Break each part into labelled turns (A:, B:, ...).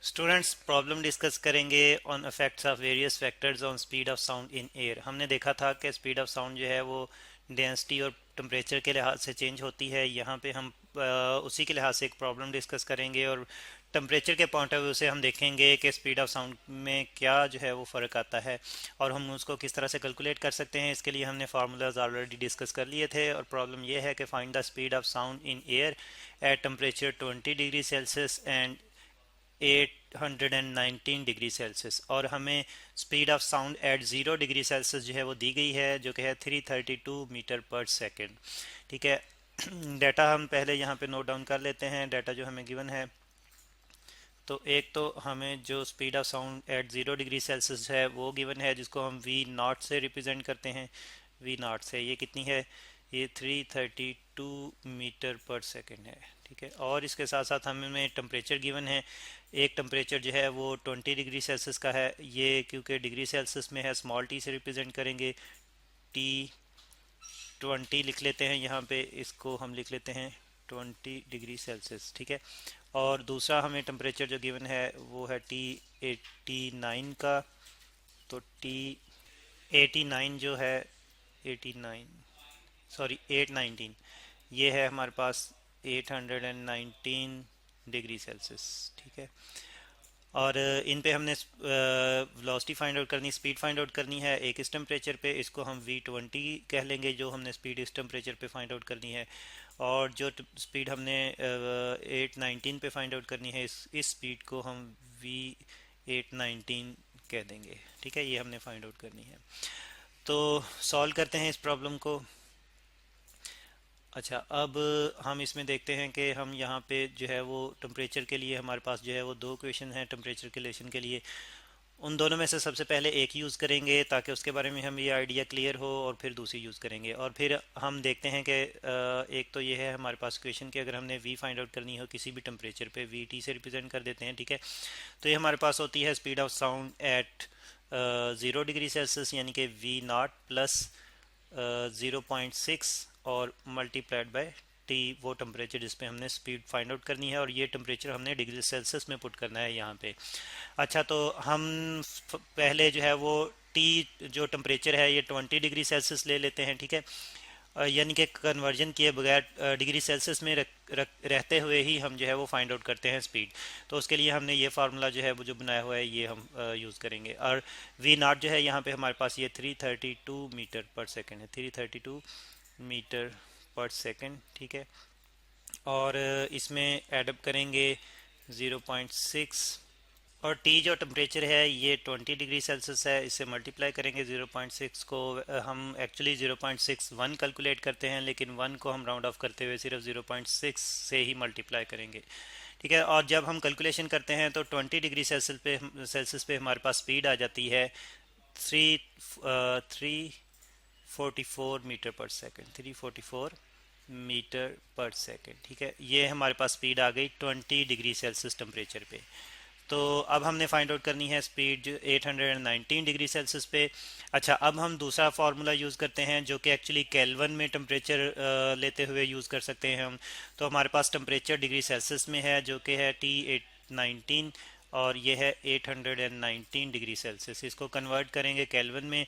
A: Students problem discuss करेंगे on effects of various factors on speed of sound in air. हमने देखा था कि स्पीड ऑफ साउंड जो है वो डेंसिटी और टेम्परेचर के लिहाज से चेंज होती है। यहाँ पे हम उसी के लिहाज से एक प्रॉब्लम डिस्कस करेंगे और टेम्परेचर के पॉइंट ऑफ व्यू से हम देखेंगे कि स्पीड ऑफ साउंड में क्या जो है वो फ़र्क आता है और हम उसको किस तरह से कैलकुलेट कर सकते हैं। इसके लिए हमने फार्मूलाज ऑलरेडी डिस्कस कर लिए थे और प्रॉब्लम ये है कि find the speed of sound in air at temperature 20 degree Celsius and 819 degree Celsius. और हमें speed of sound eight 0 degree Celsius जो है वो दी गई है, जो कि है 332 मीटर पर सेकेंड। ठीक है। डाटा हम पहले यहाँ पे नोट डाउन कर लेते हैं, डाटा जो हमें गिवन है। तो एक तो हमें जो speed of sound eight 0 degree Celsius है वो गिवन है, जिसको हम वी नॉट से रिप्रेजेंट करते हैं। वी नॉट से ये कितनी है, ये 332 मीटर पर सेकेंड है। ठीक है। और इसके साथ साथ हमें टेम्परेचर गिवन है। एक टेम्परेचर जो है वो 20 डिग्री सेल्सियस का है। ये क्योंकि डिग्री सेल्सियस में है, स्मॉल टी से रिप्रेजेंट करेंगे। टी 20 लिख लेते हैं यहाँ पे, इसको हम लिख लेते हैं 20 डिग्री सेल्सियस। ठीक है। और दूसरा हमें टेम्परेचर जो गिवन है वो है टी 89 का। तो टी 89 जो है, 89, सॉरी 819, ये है हमारे पास 819 डिग्री सेल्सियस। ठीक है। और इन पे हमने वेलोसिटी फाइंड आउट करनी, स्पीड फाइंड आउट करनी है एक इस टेम्परेचर पे, इसको हम V20 कह लेंगे, जो हमने स्पीड इस टेम्परेचर पे फाइंड आउट करनी है। और जो स्पीड हमने 819 पे फाइंड आउट करनी है, इस स्पीड को हम V819 कह देंगे। ठीक है। ये हमने फाइंड आउट करनी है। तो सॉल्व करते हैं इस प्रॉब्लम को। अच्छा, अब हम इसमें देखते हैं कि हम यहाँ पे जो है वो टेम्परेचर के लिए हमारे पास जो है वो दो क्वेश्चन हैं टेम्परेचर कैलकुलेशन के लिए। उन दोनों में से सबसे पहले एक यूज़ करेंगे ताकि उसके बारे में हम ये आइडिया क्लियर हो, और फिर दूसरी यूज़ करेंगे। और फिर हम देखते हैं कि एक तो ये है हमारे पास क्वेश्चन कि अगर हमने वी फाइंड आउट करनी हो किसी भी टेम्परेचर पे, वी टी से रिप्रेजेंट कर देते हैं। ठीक है। तो ये हमारे पास होती है speed of sound eight 0 degree Celsius, यानी कि वी नॉट प्लस 0.6 और मल्टीप्लाइड बाय टी, वो टेम्परेचर जिस पे हमने स्पीड फाइंड आउट करनी है, और ये टेम्परेचर हमने डिग्री सेल्सियस में पुट करना है यहाँ पे। अच्छा, तो हम पहले जो है वो टी जो टेम्परेचर है ये 20 डिग्री सेल्सियस ले लेते हैं। ठीक है। यानी कि कन्वर्जन किए बगैर डिग्री सेल्सियस में रहते हुए ही हम जो है वो फाइंड आउट करते हैं स्पीड। तो उसके लिए हमने ये फार्मूला जो है वो जो बनाया हुआ है ये हम यूज़ करेंगे। और वी नॉट जो है यहाँ पे हमारे पास ये 332 मीटर पर सेकेंड है, 332 मीटर पर सेकेंड। ठीक है। और इसमें एडअप करेंगे 0.6, और टी जो टेम्परेचर है ये 20 डिग्री सेल्सियस है, इससे मल्टीप्लाई करेंगे 0.6 को। हम एक्चुअली 0.61 कैलकुलेट करते हैं, लेकिन 1 को हम राउंड ऑफ करते हुए सिर्फ 0.6 से ही मल्टीप्लाई करेंगे। ठीक है। और जब हम कैलकुलेशन करते हैं तो 20 डिग्री सेल्सियस पे हमारे पास स्पीड आ जाती है 344 मीटर पर सेकेंड, 344 मीटर पर सेकेंड। ठीक है। ये हमारे पास स्पीड आ गई 20 डिग्री सेल्सियस टेम्परेचर पे। तो अब हमने फाइंड आउट करनी है स्पीड जो 819 डिग्री सेल्सियस पे। अच्छा, अब हम दूसरा फार्मूला यूज़ करते हैं जो कि एक्चुअली केल्विन में टेम्परेचर लेते हुए यूज़ कर सकते हैं हम। तो हमारे पास टेम्परेचर डिग्री सेल्सियस में है जो कि है T819, और ये है 819 डिग्री सेल्सियस। इसको कन्वर्ट करेंगे केल्विन में,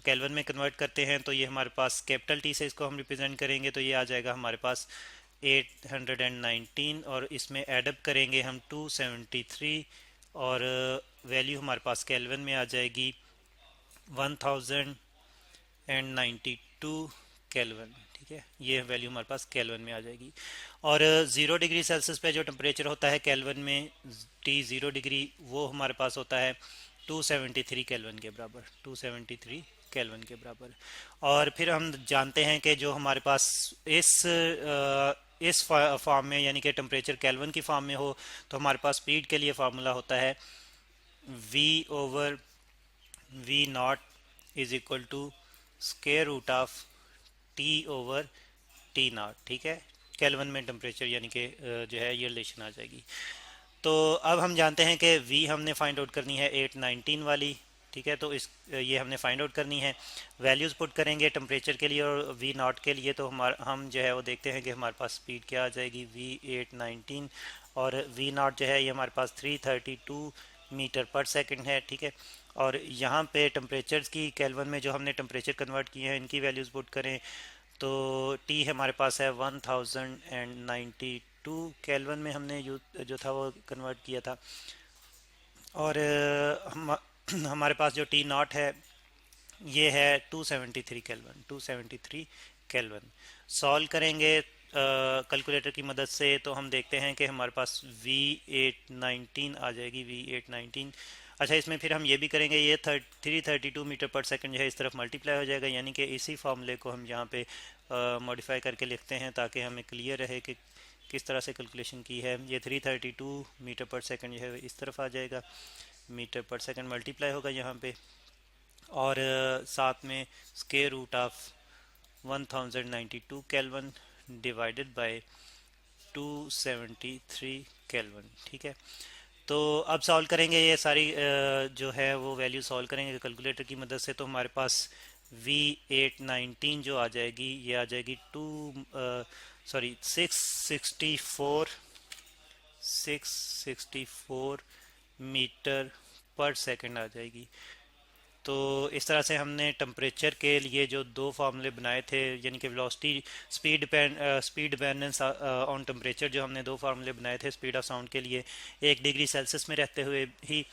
A: केल्विन में कन्वर्ट करते हैं तो ये हमारे पास कैपिटल टी से इसको हम रिप्रेजेंट करेंगे, तो ये आ जाएगा हमारे पास 819, और इसमें एडअप करेंगे हम 273, और वैल्यू हमारे पास केल्विन में आ जाएगी 1092 केल्विन। ठीक है। ये वैल्यू हमारे पास केल्विन में आ जाएगी। और 0 डिग्री सेल्सियस पे जो टेम्परेचर होता है केल्विन में, टी 0 डिग्री, वो हमारे पास होता है 273 केल्विन के बराबर, 273 केल्विन के बराबर। और फिर हम जानते हैं कि जो हमारे पास इस फॉर्म में, यानी कि टेम्परेचर केल्विन की फॉर्म में हो, तो हमारे पास स्पीड के लिए फार्मूला होता है v over V naught is equal to square root of T over T naught. ठीक है। केल्विन में टेम्परेचर यानी कि जो है ये रिलेशन आ जाएगी। तो अब हम जानते हैं कि v हमने फाइंड आउट करनी है 819 वाली, ठीक है। तो इस ये हमने फाइंड आउट करनी है। वैल्यूज़ पुट करेंगे टेम्परेचर के लिए और वी नॉट के लिए, तो हम जो है वो देखते हैं कि हमारे पास स्पीड क्या आ जाएगी, V819, और वी नॉट जो है ये हमारे पास 332 मीटर पर सेकंड है, ठीक है। और यहाँ पे टेम्परेचर्स की केल्विन में जो हमने टेम्परेचर कन्वर्ट किए हैं इनकी वैल्यूज़ पुट करें तो टी हमारे पास है 1092 केल्विन में हमने जो था वो कन्वर्ट किया था। और हमारे पास जो टी नॉट है ये है 273 केल्विन, 273 केल्विन। सॉल्व करेंगे कैलकुलेटर की मदद से तो हम देखते हैं कि हमारे पास V819 आ जाएगी, V819। अच्छा, इसमें फिर हम ये भी करेंगे, ये 332 मीटर पर सेकंड जो है इस तरफ मल्टीप्लाई हो जाएगा, यानी कि इसी फॉर्मूले को हम यहाँ पे मॉडिफाई करके लिखते हैं ताकि हमें क्लियर रहे कि किस तरह से कैलकुलेशन की है। ये 332 मीटर पर सेकंड जो है इस तरफ आ जाएगा, मीटर पर सेकंड मल्टीप्लाई होगा यहाँ पे, और साथ में square root of 1092 kelvin divided by 273 kelvin, ठीक है। तो अब सॉल्व करेंगे ये सारी जो है वो वैल्यू सॉल्व करेंगे कैलकुलेटर की मदद से, तो हमारे पास V819 जो आ जाएगी ये आ जाएगी 664 मीटर पर सेकंड आ जाएगी। तो इस तरह से हमने टेम्परेचर के लिए जो दो फार्मूले बनाए थे, यानी कि velocity speed dependence on temperature, जो हमने दो फार्मूले बनाए थे स्पीड ऑफ साउंड के लिए, एक डिग्री सेल्सियस में रहते हुए ही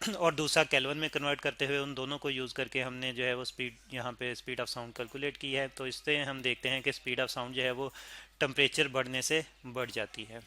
A: और दूसरा केल्विन में कन्वर्ट करते हुए, उन दोनों को यूज़ करके हमने जो है वो स्पीड यहाँ पे स्पीड ऑफ साउंड कैलकुलेट की है। तो इससे हम देखते हैं कि स्पीड ऑफ साउंड जो है वो टेम्परेचर बढ़ने से बढ़ जाती है।